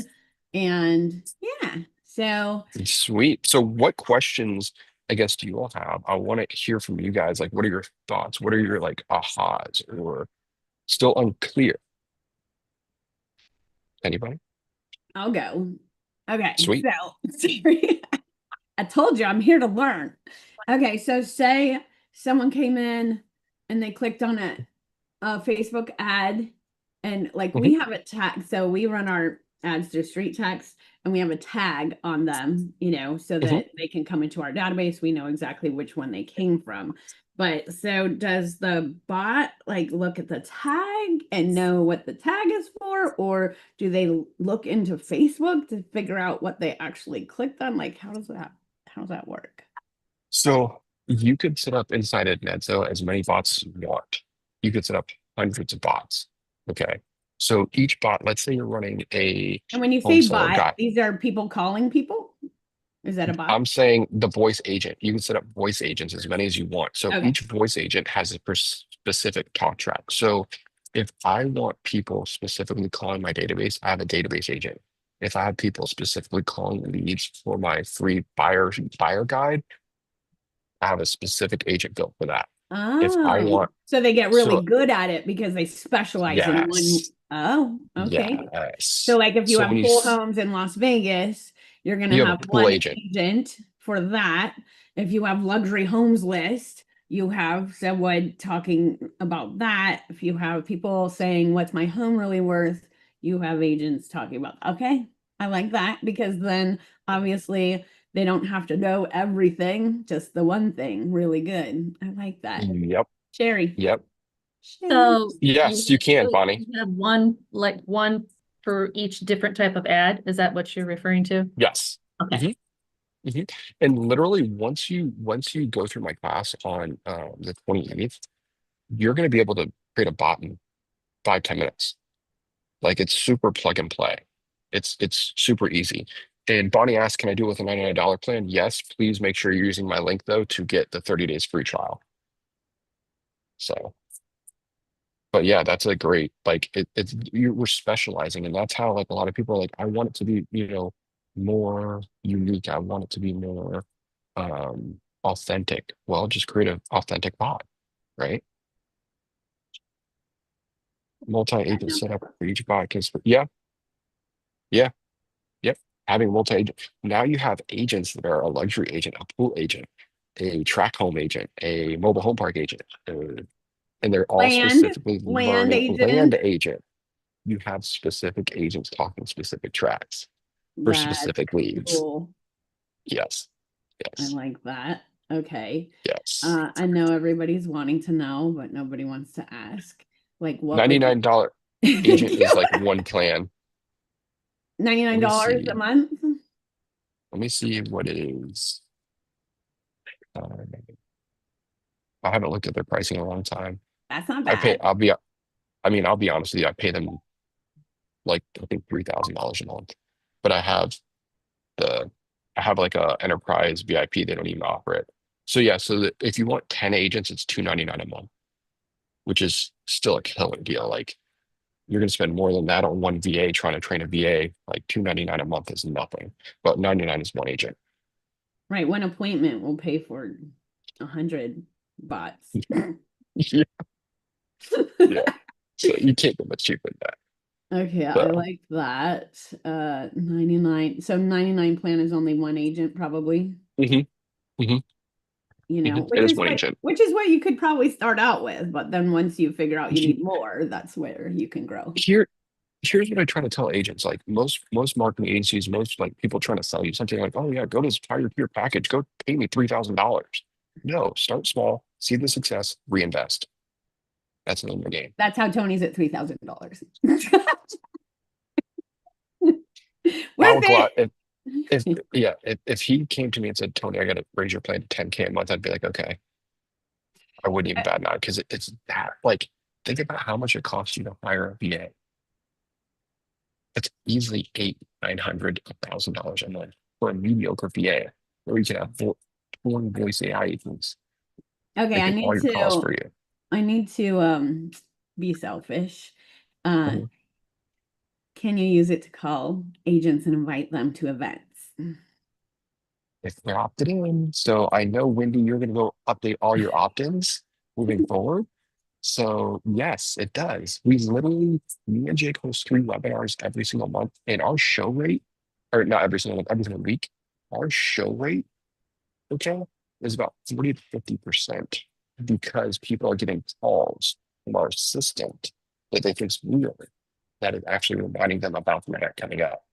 And yeah, so Sweet. So what questions, I guess, do you all have? I want to hear from you guys. Like, what are your thoughts? What are your like ahas or still unclear? Anybody? I'll go. Okay, Sweet. so I told you I'm here to learn. Okay, so say someone came in and they clicked on a Facebook ad, and like Mhm, we have it tagged, so we run our ads through Street Text, and we have a tag on them, so mhm. that they can come into our database. We know exactly which one they came from. But so does the bot like look at the tag and know what the tag is for, or do they look into Facebook to figure out what they actually clicked on? Like, how does that work? So you could set up inside of Nedzone as many bots as you want. You could set up hundreds of bots. Okay. So each bot, let's say you're running a And when you home say seller bot, guide. these are people calling people? Is that a bot? I'm saying the voice agent. You can set up voice agents as many as you want. So Okay. each voice agent has a specific talk track. So if I want people specifically calling my database, I have a database agent. If I have people specifically calling leads for my free buyer guide, I have a specific agent built for that. If I Oh, want, so they get really so good at it because they specialize in one. yes, Oh, okay. So yes. like if you So have when pool homes in Las Vegas, you're going to you have a have pool one agent, agent for that. If you have luxury homes list, you have someone talking about that. If you have people saying, what's my home really worth? You have agents talking about, okay, I like that because then obviously they don't have to know everything, just the one thing. Really good. I like that. yep, Sherry. yep. Sherry. So Yes, you can, Bonnie. you have one for each different type of ad. Is that what you're referring to? Yes. Okay. Mhm, mhm. And literally, once you go through my class on the 28th, you're going to be able to create a bot in 5, 10 minutes. Like it's super plug and play. It's super easy. And Bonnie asked, "Can I do it with a $99 plan?" Yes. Please make sure you're using my link though to get the 30 days free trial. So, but yeah, that's a great like we're specializing, and that's how like a lot of people are like, I want it to be more unique. I want it to be more authentic. Well, just create an authentic bot, right? I Multi-agent know. setup for each bot. Because yeah, yeah, yep. Having multi-agent. Now you have agents that are a luxury agent, a pool agent, a track home agent, a mobile home park agent, and they're all Land, specifically land learning agent. land agent. You have specific agents talking specific tracks for That's specific leads. cool. Yes, I yes, like that. Okay. yes. I know everybody's wanting to know, but nobody wants to ask. Like, what would $99 thank agent you. is like one plan. Let me $99 a see. month? Let me see what it is. Uh, I haven't looked at their pricing in a long time. That's not I pay. bad. I'll be honest with you. I pay them like I think $3,000 a month, but the I have like a enterprise VIP. They don't even offer it. So yeah. So if you want 10 agents, it's $299 a month, which is still a killer deal. Like you're gonna spend more than that on one VA trying to train a VA. Like $299 a month is nothing, but 99 is one agent. Right. One appointment will pay for 100 bots. Yeah, yeah. So you can't get much cheaper than that. Okay, I So like that. 99. So 99 plan is only one agent, probably, mhm, mhm, mhm. It is one agent. which is what you could probably start out with, but then once you figure out you need more, that's where you can grow. Here's what I try to tell agents. Like most marketing agencies, most like people trying to sell you something like, oh yeah, go to this higher tier package, go pay me $3,000. No, start small, see the success, reinvest. That's the name of the game. That's how Tony's at $3,000. I'll Worth gla- it. if yeah, if he came to me and said, Tony, I gotta raise your plan to 10K a month, I'd be like, okay. I wouldn't even bat an eye because it's that like think about how much it costs you to hire a VA. It's easily $800, $900, $1,000 a month for a mediocre VA, where you can have 20 voice AI agents Okay, making all your calls for you. I need to be selfish. Uh, Mhm. can you use it to call agents and invite them to events? If they're opted in. So I know, Wendy, you're going to go update all your opt-ins moving forward. So yes, it does. Me and Jake host 3 webinars every single month, and our show rate, or not every single month, every single week, our show rate, okay, is about 40 to 50% because people are getting calls from our assistant that they think is real, that is actually reminding them about the event coming up.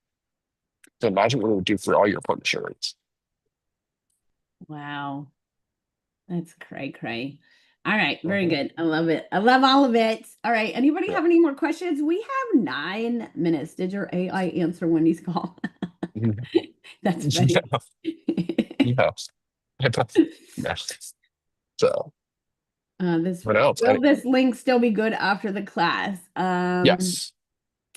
So imagine what it would do for all your appointment show rates. Wow. That's cray. All right, very Mhm. good. I love it. I love all of it. All right, anybody Yeah. have any more questions? We have 9 minutes. Did your AI answer Wendy's call? That's funny. Yeah. Yeah. So This what else? will this link still be good after the class? Yes.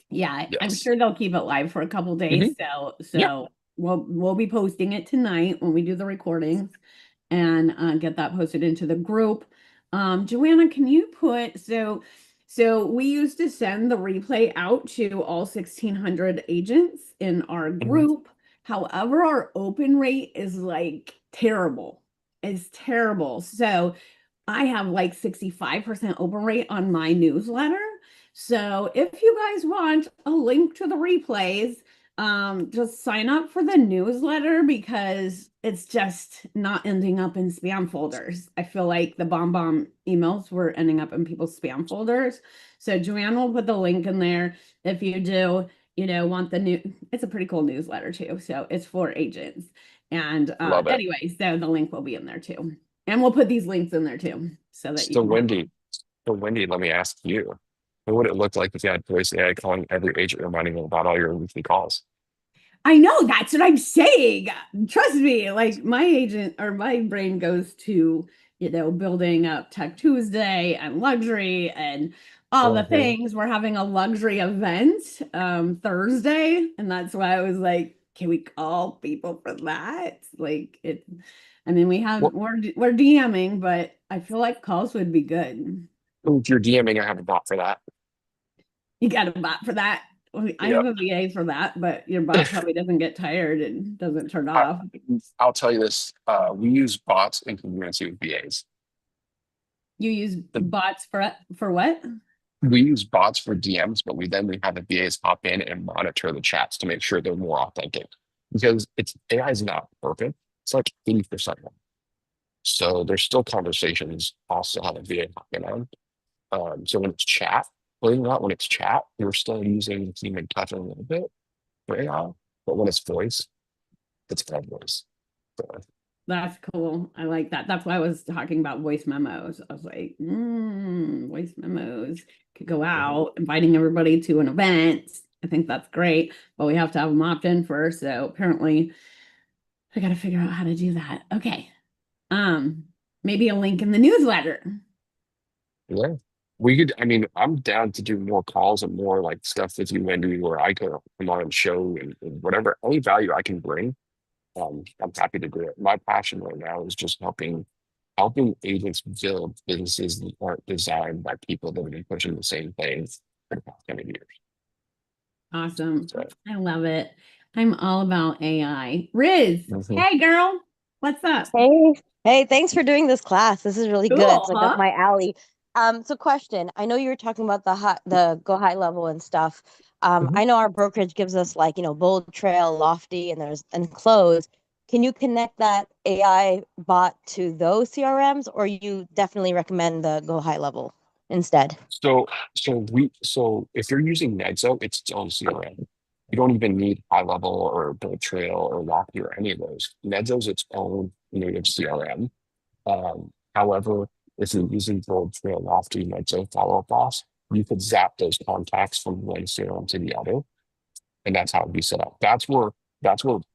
Yeah, I'm Yes. sure they'll keep it live for a couple days. So we'll be posting it tonight when we do the recordings and get that posted into the group. Joanna, can you put so we used to send the replay out to all 1,600 agents in our group. However, our open rate is like terrible. It's terrible. So I have like 65% open rate on my newsletter. So if you guys want a link to the replays, just sign up for the newsletter because it's just not ending up in spam folders. I feel like the bomb emails were ending up in people's spam folders. So Joanne will put the link in there if you do, want the new, it's a pretty cool newsletter too. So it's for agents. And Love it. anyway, so the link will be in there too. And we'll put these links in there too, so that you So can. Wendy, let me ask you, what would it look like if you had voice AI calling every agent, reminding them about all your weekly calls? I know, that's what I'm saying. Trust me, like my agent or my brain goes to, building up Tech Tuesday and luxury and all the things. We're having a luxury event Thursday, and that's why I was like, can we call people for that? Like it, I mean, What we're DMing, but I feel like calls would be good. if you're DMing, I have a bot for that. You got a bot for that? I have Yep. a VA for that, but your bot probably doesn't get tired and doesn't turn off. I'll tell you this, we use bots in congruency with VAs. You use bots for what? We use bots for DMs, but we have the VAs hop in and monitor the chats to make sure they're more authentic. Because AI is not perfect. It's like 80%. So there's still conversations also have a VA hopping on. So when it's chat, believe it or not, when it's chat, you're still using human touch a little bit for AI, but when it's voice, it's all voice. So, That's cool. I like that. That's why I was talking about voice memos. I was like, voice memos could go out, inviting everybody to an event. I think that's great, but we have to have them opt in first. So apparently I got to figure out how to do that. Okay. Maybe a link in the newsletter. yeah. I'm down to do more calls and more like stuff with you, Wendy, where I can come on and show and whatever, any value I can bring. I'm happy to do it. My passion right now is just helping agents build businesses that aren't designed by people that have been pushing the same things for the past 10 years. Awesome. So, I love it. I'm all about AI. Riz, hey girl, what's up? Hey, thanks for doing this class. This is really good. Cool, It's like up my alley. So question, I know you were talking about the go high level and stuff. I know our brokerage gives us like, bold trail, lofty, and close. Can you connect that AI bot to those CRMs, or you definitely recommend the go high level instead? So if you're using Nexo, it's its own CRM. You don't even need high level or Build Trail or Lofty or any of those. Nexo's its own native CRM. However, if you're using Build Trail, Lofty, Nexo, Follow Up Boss, you could zap those contacts from one CRM to the other, and that's how it'd be set up. That's where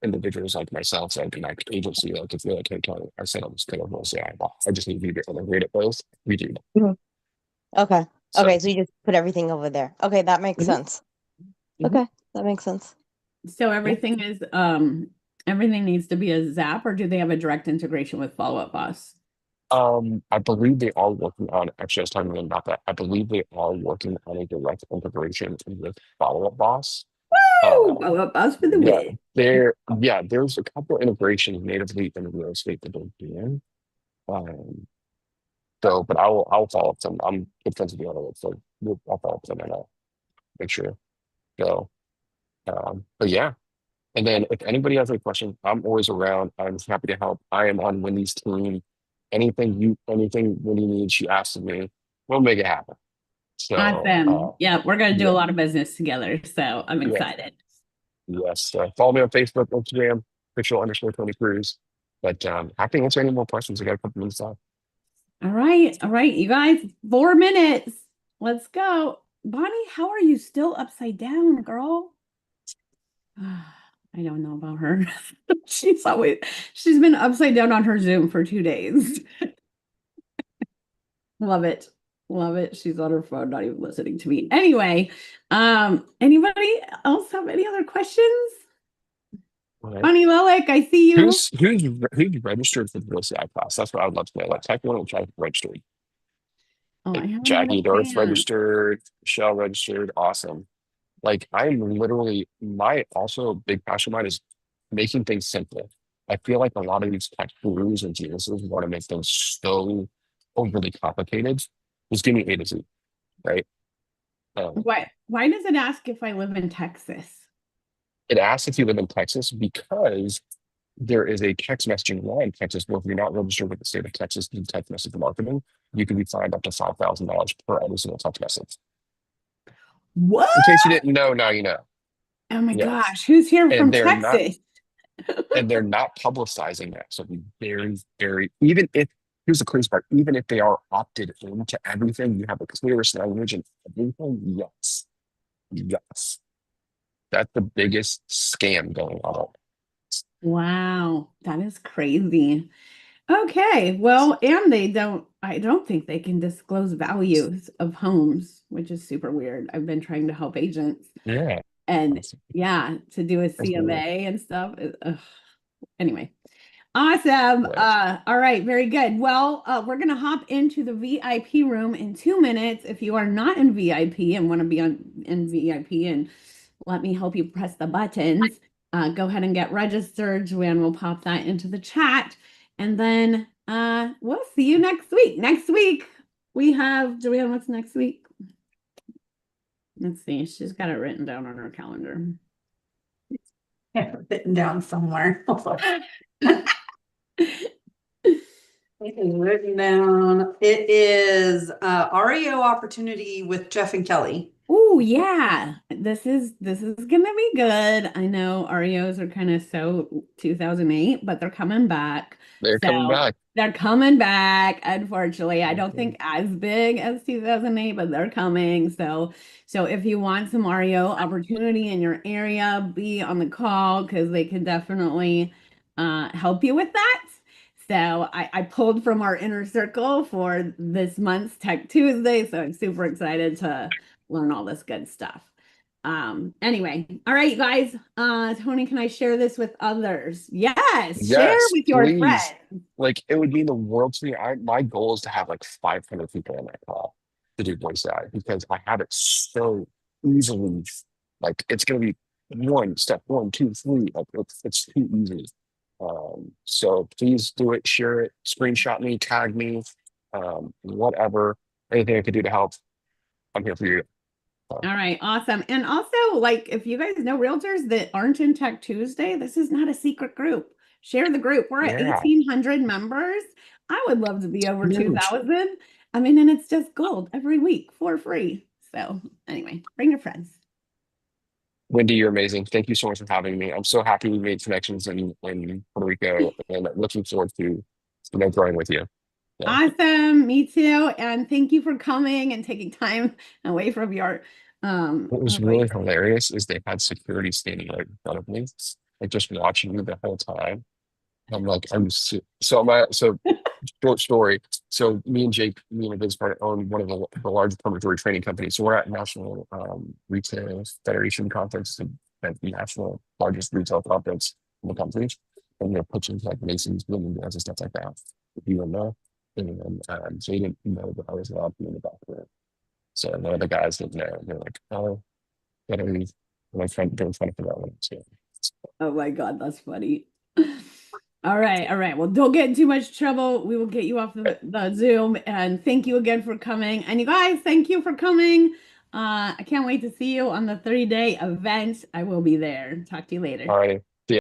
individuals like myself, like my agency, like if you're like, hey, I set up this kind of CRM bot. I just need you to integrate it both. We do. Okay. Okay, so you just put everything over there. Okay, that makes Mhm. sense. Mhm. Okay, that makes sense. So everything is everything needs to be a Zap, or do they have a direct integration with Follow Up Boss? I believe they are working on, actually, I was talking to them about that. I believe they are working on a direct integration with Follow Up Boss. Woo! Um, Follow Up Boss for the yeah, win. there's a couple integrations natively in real estate that they're doing. Um, but I'll follow up with them. I'm good friends with the other, so I'll follow up with them and I'll make sure. So, but yeah. And then if anybody has any questions, I'm always around. I'm happy to help. I am on Wendy's team. Anything Wendy needs, she asks of me. We'll make it happen. So, Awesome. Yeah, we're gonna do a yeah, lot of business together, so I'm yeah, excited. yes. Follow me on Facebook, Instagram, official_Tony Cruz. But happy to answer any more questions. I got a couple minutes left. All right, you guys, 4 minutes. Let's go. Bonnie, how are you still upside down, girl? I don't know about her. She's been upside down on her Zoom for 2 days. Love it. Love it. She's on her phone, not even listening to me. Anyway, anybody else have any other questions? All right. Bonnie Lilick, I see you. Who's registered for the real estate class? That's what I would love to know. Like type one and check registered. Oh, I Like have Jackie another Dorff fan. registered, Michelle registered, awesome. Like I'm literally my also big passion of mine is making things simple. I feel like a lot of these tech gurus and geniuses want to make things so overly complicated. Just give me A to Z, right? Um, Why does it ask if I live in Texas? it asks if you live in Texas because there is a text messaging law in Texas where if you're not registered with the state of Texas to do text message marketing, you can be fined up to $5,000 per every single text message. What? In case you didn't know, now you know. Oh my Yes. gosh, who's here And from they're not Texas? and they're not publicizing that. So be very, very, even if, here's the crazy part, even if they are opted into everything, you have the clearest language and everything. Yes. Yes. That's the biggest scam going on. Wow, that is crazy. Okay, well, and I don't think they can disclose values of homes, which is super weird. I've been trying to help agents Yeah. and That's, yeah, to do a that's weird. CMA and stuff. Anyway, awesome. Right. All right, very good. Well, we're gonna hop into the VIP room in 2 minutes. If you are not in VIP and want to be in VIP and let me help you press the buttons, go ahead and get registered. Joanne will pop that into the chat. And then we'll see you next week. Next week, we have Joanne, what's next week? Let's see. She's got it written down on her calendar. Written down somewhere. It is written down. It is REO opportunity with Jeff and Kelly. Oh yeah, this is gonna be good. I know REOs are kind of so 2008, but they're coming back. They're coming So back. they're coming back. Unfortunately, I don't Mhm. think as big as 2008, but they're coming. So if you want some REO opportunity in your area, be on the call because they can definitely help you with that. So I pulled from our inner circle for this month's Tech Tuesday, so I'm super excited to learn all this good stuff. Anyway, all right, you guys. Tony, can I share this with others? Yes, share Yes, with your please. friends. Like it would mean the world to me. My goal is to have like 500 people on that call to do voice AI because I have it so easily. Like it's gonna be step one, two, three. Like it's too easy. So please do it, share it, screenshot me, tag me, whatever, anything I could do to help. I'm here for you. All right, awesome. And also, like, if you guys know realtors that aren't in Tech Tuesday, this is not a secret group. Share the group. We're at Yeah, 1,800 members. I would love to be over huge. 2,000. I mean, and it's just gold every week for free. So anyway, bring your friends. Wendy, you're amazing. Thank you so much for having me. I'm so happy we made connections in Puerto Rico and looking forward to growing with you. Yeah. Awesome. Me too. And thank you for coming and taking time away from your What was away really hilarious is they had security standing right in front of me, like just watching me the whole time. I'm like, so short story. So me and Jake, me and a business partner own one of the largest promotory training companies. So we're at National Retail Federation Conference, the national largest retail conference in the country. And they're pitching to like Macy's, Bloomingdale's, and stuff like that. If you don't know, and Jay didn't know that I was allowed to be in the back there. So one of the guys didn't know. They're like, "Oh, gotta leave." And they were trying to figure out what I'm saying. Oh my God, that's funny. All right. Well, don't get in too much trouble. We will get you off the Zoom. And thank you again for coming. And you guys, thank you for coming. I can't wait to see you on the 30-day event. I will be there. Talk to you later. All right.